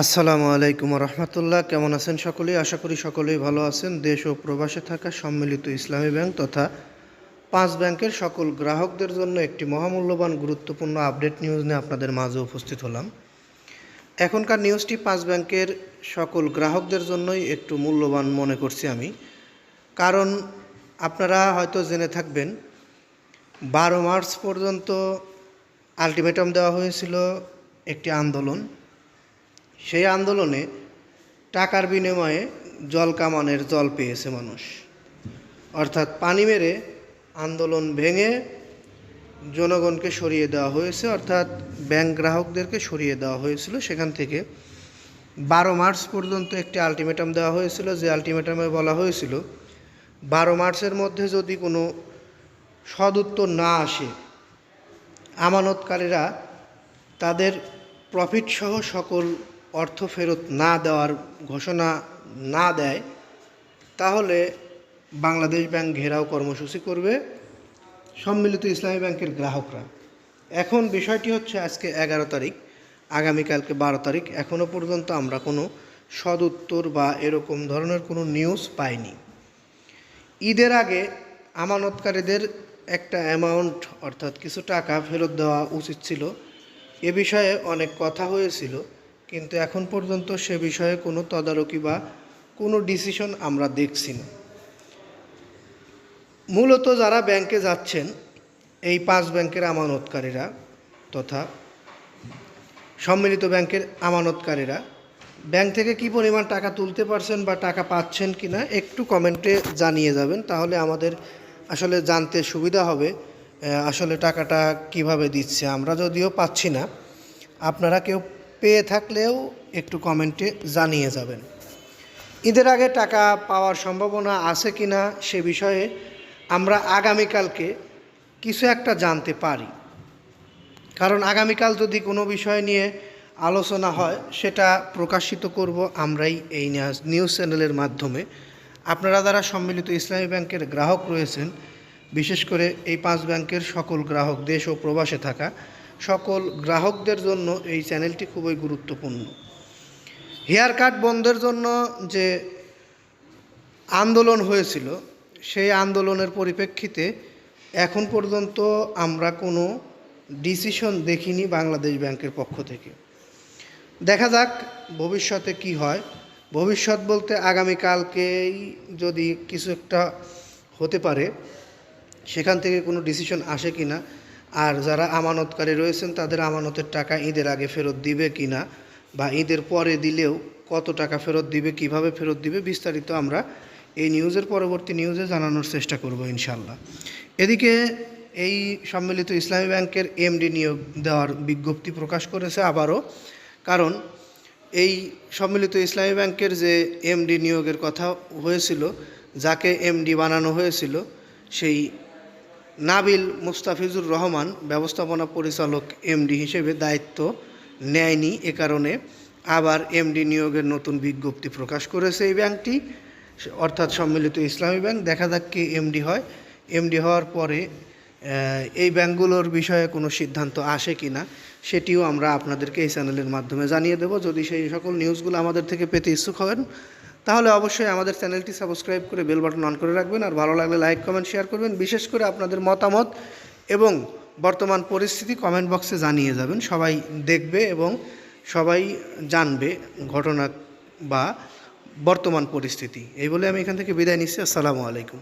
আসসালামু আলাইকুম রহমতুল্লাহ। কেমন আছেন সকলেই? আশা করি সকলেই ভালো আছেন। দেশ ও প্রবাসে থাকা সম্মিলিত ইসলামী ব্যাংক তথা 5 ব্যাংকের সকল গ্রাহকদের জন্য একটি মহামূল্যবান গুরুত্বপূর্ণ আপডেট নিউজ নিয়ে আপনাদের মাঝে উপস্থিত হলাম। এখনকার নিউজটি 5 ব্যাংকের সকল গ্রাহকদের জন্যই একটু মূল্যবান মনে করছি আমি, কারণ আপনারা হয়তো জেনে থাকবেন 12 মার্চ পর্যন্ত আলটিমেটাম দেওয়া হয়েছিল একটি আন্দোলন। সেই আন্দোলনে টাকার বিনিময়ে জল কামানের জল পেয়েছে মানুষ, অর্থাৎ পানি মেরে আন্দোলন ভেঙে জনগণকে সরিয়ে দেওয়া হয়েছে, অর্থাৎ ব্যাংক গ্রাহকদেরকে সরিয়ে দেওয়া হয়েছিল। সেখান থেকে 12 মার্চ পর্যন্ত একটি আলটিমেটাম দেওয়া হয়েছিল, যে আলটিমেটামে বলা হয়েছিল 12 মার্চের মধ্যে যদি কোনো সদুত্তর না আসে, আমানতকারীরা তাদের প্রফিট সহ সকল অর্থ ফেরত না দেওয়ার ঘোষণা না দেয়, তাহলে বাংলাদেশ ব্যাংক ঘেরাও কর্মসূচি করবে সম্মিলিত ইসলামী ব্যাংকের গ্রাহকরা। এখন বিষয়টি হচ্ছে, আজকে 11 তারিখ, আগামীকালকে 12 তারিখ, এখনও পর্যন্ত আমরা কোনো সদুত্তর বা এরকম ধরনের কোনো নিউজ পাইনি। ঈদের আগে আমানতকারীদের একটা অ্যামাউন্ট, অর্থাৎ কিছু টাকা ফেরত দেওয়া উচিত ছিল, এ বিষয়ে অনেক কথা হয়েছিল, কিন্তু এখন পর্যন্ত সে বিষয়ে কোনো তদারকি বা কোনো ডিসিশন আমরা দেখছি না। মূলত যারা ব্যাংকে যাচ্ছেন, এই 5 ব্যাংকের আমানতকারীরা তথা সম্মিলিত ব্যাংকের আমানতকারীরা ব্যাংক থেকে কি পরিমাণ টাকা তুলতে পারছেন বা টাকা পাচ্ছেন কি না একটু কমেন্টে জানিয়ে যাবেন, তাহলে আমাদের আসলে জানতে সুবিধা হবে আসলে টাকাটা কিভাবে দিচ্ছে। আমরা যদিও পাচ্ছি না, আপনারা কেউ পেয়ে থাকলেও একটু কমেন্টে জানিয়ে যাবেন। ঈদের আগে টাকা পাওয়ার সম্ভাবনা আছে কি না সে বিষয়ে আমরা আগামীকালকে কিছু একটা জানতে পারি, কারণ আগামীকাল যদি কোনো বিষয় নিয়ে আলোচনা হয় সেটা প্রকাশিত করব আমরাই এই নিউজ চ্যানেলের মাধ্যমে। আপনারা যারা সম্মিলিত ইসলামী ব্যাংকের গ্রাহক রয়েছেন, বিশেষ করে এই 5 ব্যাংকের সকল গ্রাহক, দেশ ও প্রবাসে থাকা সকল গ্রাহকদের জন্য এই চ্যানেলটি খুবই গুরুত্বপূর্ণ। হেয়ার কাট বন্ধের জন্য যে আন্দোলন হয়েছিল, সেই আন্দোলনের পরিপ্রেক্ষিতে এখন পর্যন্ত আমরা কোনো ডিসিশন দেখিনি বাংলাদেশ ব্যাংকের পক্ষ থেকে। দেখা যাক ভবিষ্যতে কি হয়। ভবিষ্যৎ বলতে আগামীকালকেই যদি কিছু একটা হতে পারে, সেখান থেকে কোনো ডিসিশন আসে কি না, আর যারা আমানতকারী রয়েছেন তাদের আমানতের টাকা ঈদের আগে ফেরত দিবে কি না, বা ঈদের পরে দিলেও কত টাকা ফেরত দিবে, কিভাবে ফেরত দিবে, বিস্তারিত আমরা এই নিউজের পরবর্তী নিউজে জানানোর চেষ্টা করব ইনশাল্লাহ। এদিকে এই সম্মিলিত ইসলামী ব্যাংকের এমডি নিয়োগ দেওয়ার বিজ্ঞপ্তি প্রকাশ করেছে আবারও, কারণ এই সম্মিলিত ইসলামী ব্যাংকের যে এমডি নিয়োগের কথা হয়েছিল, যাকে এমডি বানানো হয়েছিল, সেই নাবিল মুস্তাফিজুর রহমান ব্যবস্থাপনা পরিচালক এমডি হিসেবে দায়িত্ব নেয়নি। এ কারণে আবার এমডি নিয়োগের নতুন বিজ্ঞপ্তি প্রকাশ করেছে এই ব্যাংকটি, অর্থাৎ সম্মিলিত ইসলামী ব্যাংক। দেখা যাক কে এমডি হয়। এমডি হওয়ার পরে এই ব্যাংকগুলোর বিষয়ে কোনো সিদ্ধান্ত আসে কি না সেটিও আমরা আপনাদেরকে এই চ্যানেলের মাধ্যমে জানিয়ে দেব। যদি সেই সকল নিউজগুলো আমাদের থেকে পেতে ইচ্ছুক হবেন, তাহলে অবশ্যই আমাদের চ্যানেলটি সাবস্ক্রাইব করে বেল বাটন অন করে রাখবেন, আর ভালো লাগলে লাইক কমেন্ট শেয়ার করবেন। বিশেষ করে আপনাদের মতামত এবং বর্তমান পরিস্থিতি কমেন্ট বক্সে জানিয়ে যাবেন। সবাই দেখবে এবং সবাই জানবে ঘটনা বা বর্তমান পরিস্থিতি। এই বলে আমি এখান থেকে বিদায় নিচ্ছি। আসসালামু আলাইকুম।